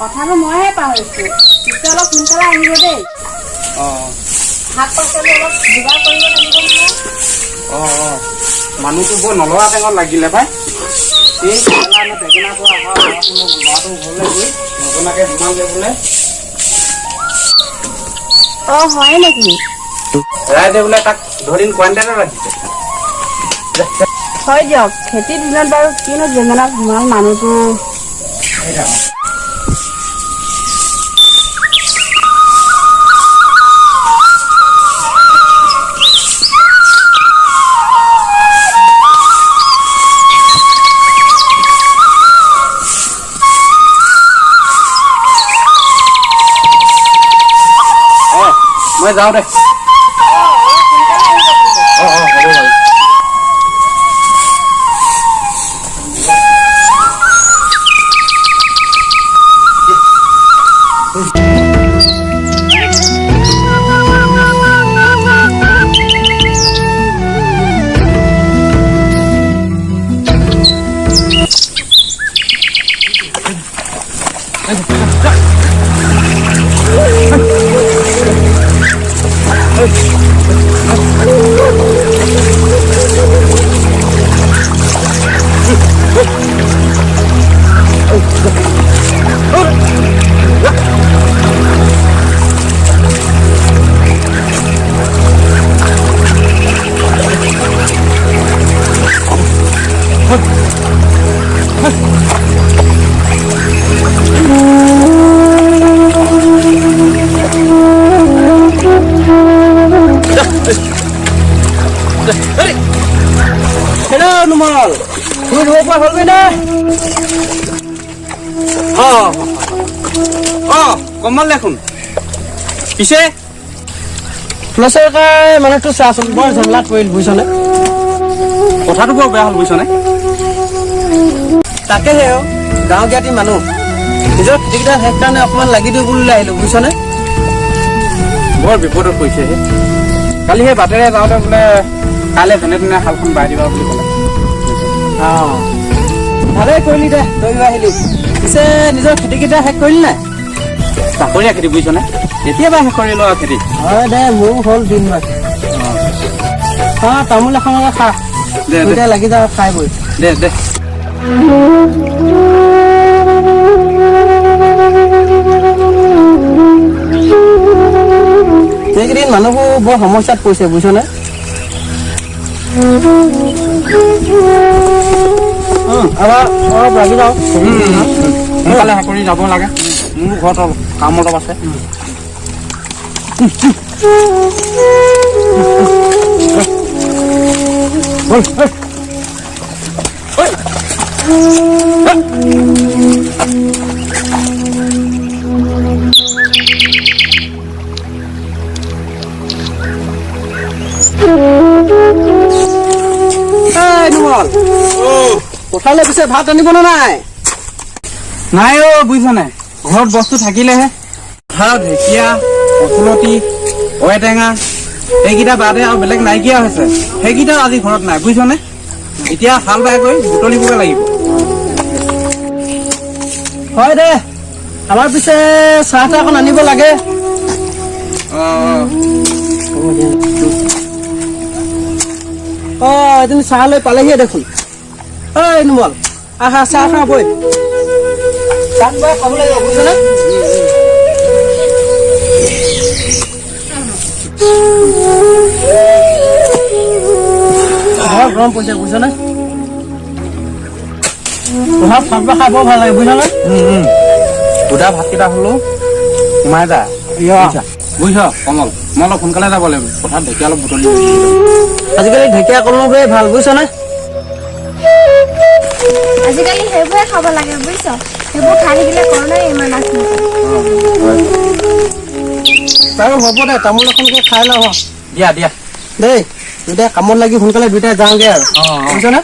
কথাটো মইহে পাহৰিছোঁ পিছে অলপ সোনকালে আহিব দেই শাক পাচলি অলপ যোগাৰ কৰিব লাগিব নহয় মানুহটো বৰ নলৰা টেঙত লাগিলে পাই এই বেঙেনা পৰা অহা ল'ৰাটো ঘৰলৈ গৈ নজনাকে সোমালে বোলে হয় নেকি ৰাইজে বোলে তাক ধৰিন কোৱাৰেণ্টাইনত ৰাখিছে হয় দিয়ক খেতিৰ দিনত বাৰু কিনো বেঙেনাত সোমাল মানুহটো মই যাওঁ দে হ'ব বাৰু নুমল শুই ধুব পৰা হ'লগৈ নে কমল দেখোন পিছে লচেকাই মানুহটো চাচোন বৰ ঝামেলাত পৰিল বুজিছনে কথাটো বৰ বেয়া হ'ল বুজিছনে তাকেহে গাঁও জ্ঞাতি মানুহ নিজৰ খেতিকেইটা শেষ কাৰণে অকণমান লাগি দিওঁ বুলি আহিলোঁ বুজিছনে বৰ বিপদত পৰিছেহে কালি সেই বাটেৰে যাওঁতে বোলে কাইলৈ যেনে তেনে হালখন বাই দিবা বুলি ক'লে ভালেই কৰিলি দে তই আহিলি পিছে নিজৰ খেতিকেইটা শেষ কৰিলি নাই চাকৰীয়া খেতি বুজিছনে কেতিয়াবা শেষ কৰিলো আৰু খেতি হয় দে মোৰো হ'ল দিনমান তামোল এখনকে খা দে লাগি যাওঁ খাই বৈ দে দে সেইকেইদিন মানুহবোৰ বৰ সমস্যাত পৰিছে বুজিছনে অলপ লাগি যাওঁ সোনকালে চাকৰি যাব লাগে মোৰ ঘৰত কাম অলপ আছে নুমল পথাৰলৈ পিছে ভাত আনিব নে নাই নাই বুজিছ নাই ঘৰত বস্তু থাকিলেহে ভাত ঢেকীয়া কচুলতি ঔটেঙা এইকেইটা বাদে আৰু বেলেগ নাইকিয়া হৈছে সেইকেইটাও আজি ঘৰত নাই বুজিছনে এতিয়া হাল বাই কৰি বুটলিবগৈ লাগিব হয় দে আমাৰ পিছে চাহ তাহ অকণ আনিব লাগে এদিন চাহ লৈ পালেহিয়ে দেখোন ঐ নুমল আহা চাহ খা বৈ চাহ খাব লাগিব বুজিছনে গৰম পৰিছে বুজিছনে ভাত খাই বৰ ভাল লাগে বুজিছনে সুদা ভাতকেইটা হ'লেও সোমাই যায় বুজিছ কমল মই অলপ সোনকালে যাব লাগিব পথাৰত ঢেকীয়া অলপ বুটলি আজিকালি ঢেকীয়া কলমবোৰে ভাল বুজিছনে আজিকালি সেইবোৰে খাব লাগে বুজিছ সেইবোৰ খাই থাকিলে কৰণাই ইমান আছে বাৰু হ'ব দে তামোল এখনকে খাই লওঁ দিয়া দিয়া দেই দুটাই কামত লাগি সোনকালে দুটাই যাওঁগে আৰু বুজিছনে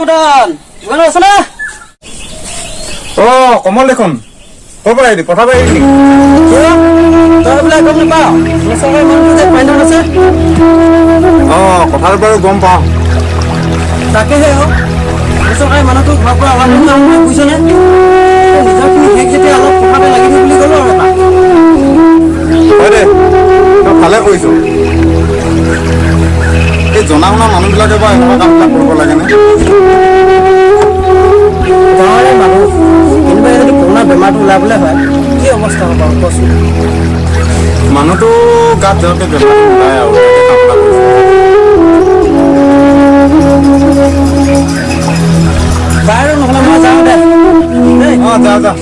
মদন দোকানত আছে না কমল দেখোন ক'ৰ পৰা আহিলি কথা পাতি তই বোলে গম নাপাওঁ চৰকাৰী মানুহটো যে পাইনত আছে কথাটো বাৰু গম পাওঁ তাকেহে চৰকাৰী মানুহটো ঘৰৰ পৰা অহা নহয় বুজিছনে নিজৰখিনি শেষ যেতিয়া অলপ কথাতে লাগি থাকি বুলি ক'লো আৰু এটা হয় দে তই ভালে কৰিছ এই জনা শুনা মানুহবিলাকে বাৰু এনেকুৱা কামবিলাক কৰিব লাগেনে গাঁৱৰে মানুহ কোনোবাই যদি কৰোণা বেমাৰটো ওলাবলৈ হয় কি অৱস্থা হ'ব বাৰু কচোন মানুহটো গাত যাওঁতে বেমাৰটো ওলাই আৰু তাকে কামবিলাক কৰিছে বাৰু নহ'লে মই যাওঁ দে দেই যা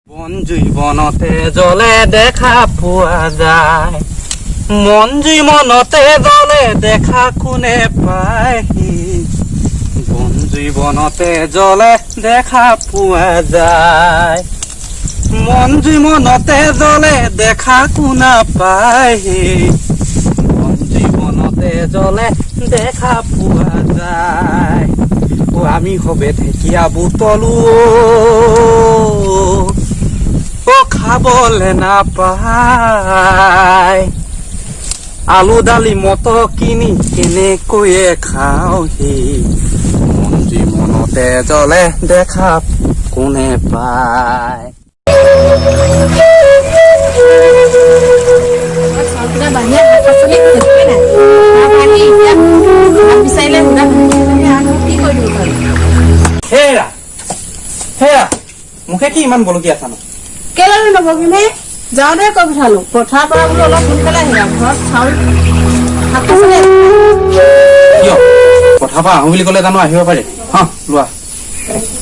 বন জীবনতে জ্বলে দেখা পোৱা যায় মন জীৱনতে জ্বলে দেখা কোনে পায়হি বন জীৱনতে জ্বলে দেখা পোৱা যায় মন জীৱনতে জ্বলে দেখা কোনা পায়হি মন জীৱনতে জ্বলে দেখা পোৱা যায় আমি হবে ঢেকীয়া বুটলো খাবলে নাপায় আলু দালি মটৰ কিনি কেনেকৈয়ে খাওঁহি মন জীৱনতে জ্বলে দেখা কোনে পায় বাহিৰত শাক পাচলি একোৱে নাই আহি এতিয়া ভাত বিচাৰিলে সুধা কি কৰি দিব পাৰোঁ হেৰা হেৰা মুখে কি ইমান বলকি আছা ন কেলে নবহিনে যাওঁতে কৈ পঠালো পথাৰৰ পৰা বোলো অলপ সোনকালে আহিবা ঘৰত চাউল শাক পাচলি কিয় পথাৰৰ পৰা আহোঁ বুলি ক'লে জানো আহিব পাৰে লোৱা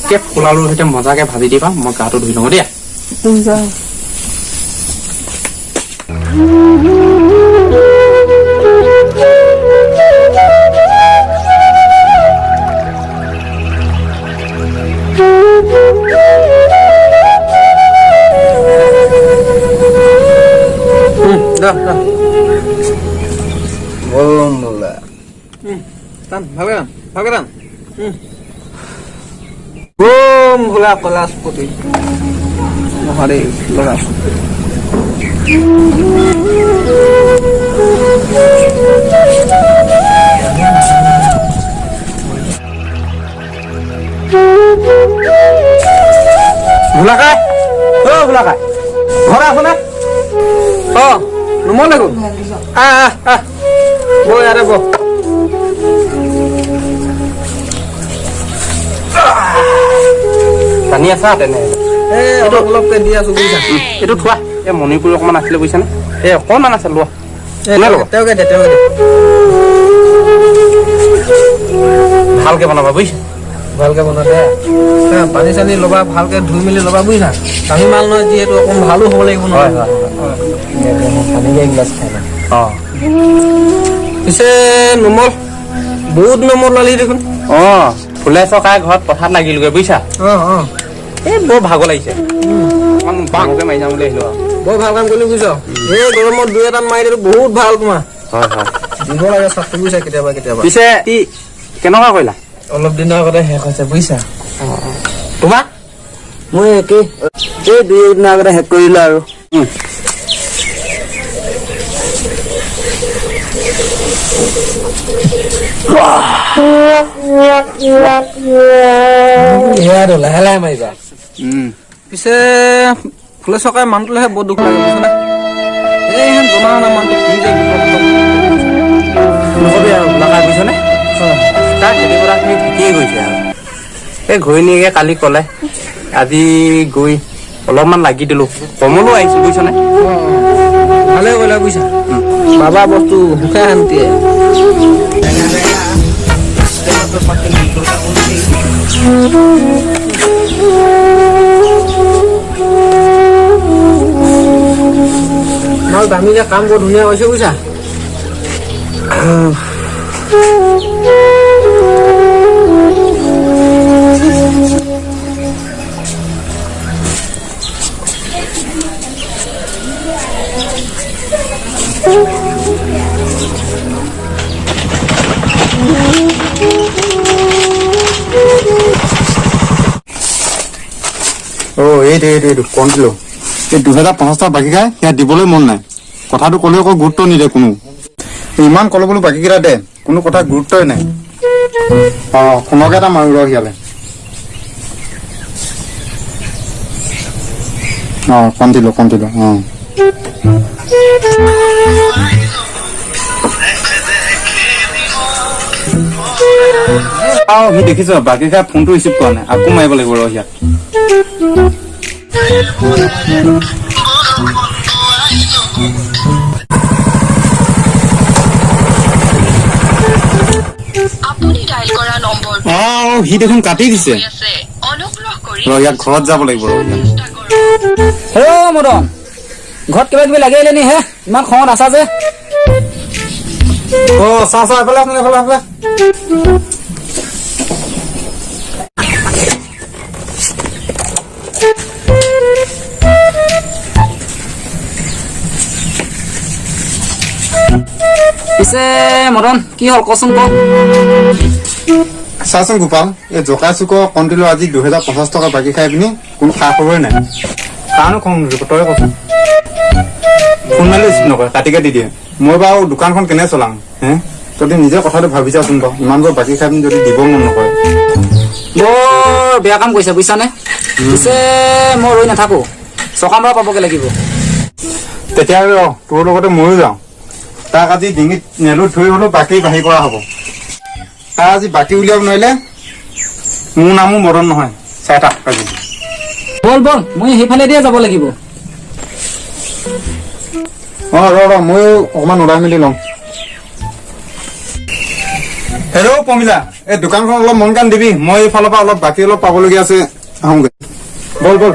কেপ পোলাওৰ সৈতে মজাকে ভাজি দিবা মই গাটো ধুই লওঁ দিয়া ৰখা দেই লগাই আছো ভোলাকাই ভোলাকাই ঘৰ আছনে নুমল লাগো বৌ ইয়াৰে বৌ জানি আছা তেনে অলপকে দি আছো বুজিছা এইটো থোৱা এই মণিপুৰ অকণমান আছিলে বুজিছানে এই অকণমান আছে লোৱা তেওঁকে দে ভালকে বনাবা বুজিছা ভালকে বনা দে পানী চানী ল'বা ভালকে ধুই মেলি ল'বা বুজিছা দামী মাল নহয় যিহেতু অকণ ভালো হ'ব লাগিব নহয় পানীকে এগিলাচ খাই না পিছে নুমল বহুত নম্বৰ লালি দেখোন ফুলে চকাই ঘৰত পথাৰত লাগিলগৈ বুজিছা এই বৰ ভাগৰ লাগিছে অকণমান বাঙকে মাৰি যাম বুলি আহিলো বৰ ভাল কাম কৰিলি বুজিছ এই গৰমত দুই এটা মাৰি দিলো বহুত ভাল তোমাৰ হয় দিব লাগে চাকৰি বুজিছা কেতিয়াবা কেতিয়াবা পিছে কি কেনেকুৱা কৰিলা অলপ দিনৰ আগতে শেষ হৈছে বুজিছা তোমাৰ মই একেই এই দুই দিনৰ আগতে শেষ কৰিলো আৰু লাহে লাহে মাৰিবা পিছে ফুলে চকাই মানুহটোলেহে বহুত দুখ লাগে বুজিছানে এই জনা শুনা মানুহটো কি যে নকবি আৰু গোলাকাই বুজিছনে তাৰ খেতি কৰাখিনি ঠিকেই গৈছে আৰু এই ঘৈণীয়েকে কালি ক'লে আজি গৈ অলপমান লাগি দিলো কমলো আহিছিল বুজিছনে ভালে কৰিলা বুজিছা বাবা বস্তু সুখে শান্তিয়ে দামীকে কাম বৰ ধুনীয়া হৈছে বুজিছা এইটো কণ্টিলো এই 2050টা বাকী খাই সেয়া দিবলৈ মন নাই কথাটো ক'লে আকৌ গুৰুত্ব নিদিয়ে কোনো ইমান ক'লে বোলো বাকীকেইটা দে কোনো কথা গুৰুত্বই নাই সোণকে এটা মাৰো ৰ সিয়ালে কণ্টিলো সি দেখিছ বাকী খাই ফোনটো ৰিচিভ কৰা নাই আকৌ মাৰিব লাগিব ৰ সিয়াক সি দেখোন কাটি দিছে ৰ ইয়াক ঘৰত যাব লাগিব ৰ হেল্ল' মদন ঘৰত কিবা কিবি লাগি আহিলে নি হে ইমান খঙত আছা যে চাহ এফালে পিছে মদন কি হ'ল কচোন ক চাচোন গোপাল এই জকাই চুক কণ্টিলো আজি 2050 টকা বাকী খাই পিনি কোনো খা খবৰে নাই কাৰণো খং নুঠিব তই কচোন ফোন মাৰিলে ৰিচিভ নকৰে কাটিকে দি দিয়ে মই বাৰু দোকানখন কেনে চলাম তই নিজে কথাটো ভাবি চাচোন বাৰু ইমানবোৰ বাকী খাই পিনি যদি দিব মন নকৰে বৰ বেয়া কাম কৰিছে বুজিছানে পিছে মই ৰৈ নাথাকো চকামৰা পাবগে লাগিব তেতিয়া তোৰ লগতে ময়ো যাওঁ তাক আজি ডিঙিত নেলুত ধৰি হলেও বাকী বাঢ়ি কৰা হ'ব তাৰ আজি বাকী উলিয়াব নোৱাৰিলে মোৰ নামো মদন নহয় চাই থাক আজি বল মই সেইফালে দিয়ে যাব লাগিব ৰ ময়ো অকমান ওলাই মেলি লম হেল্ল' পমিলা এই দোকানখন অলপ মন কাণ দিবি মই এইফালৰ পৰা অলপ বাকী অলপ পাবলগীয়া আছে আহোঁগৈ বল বল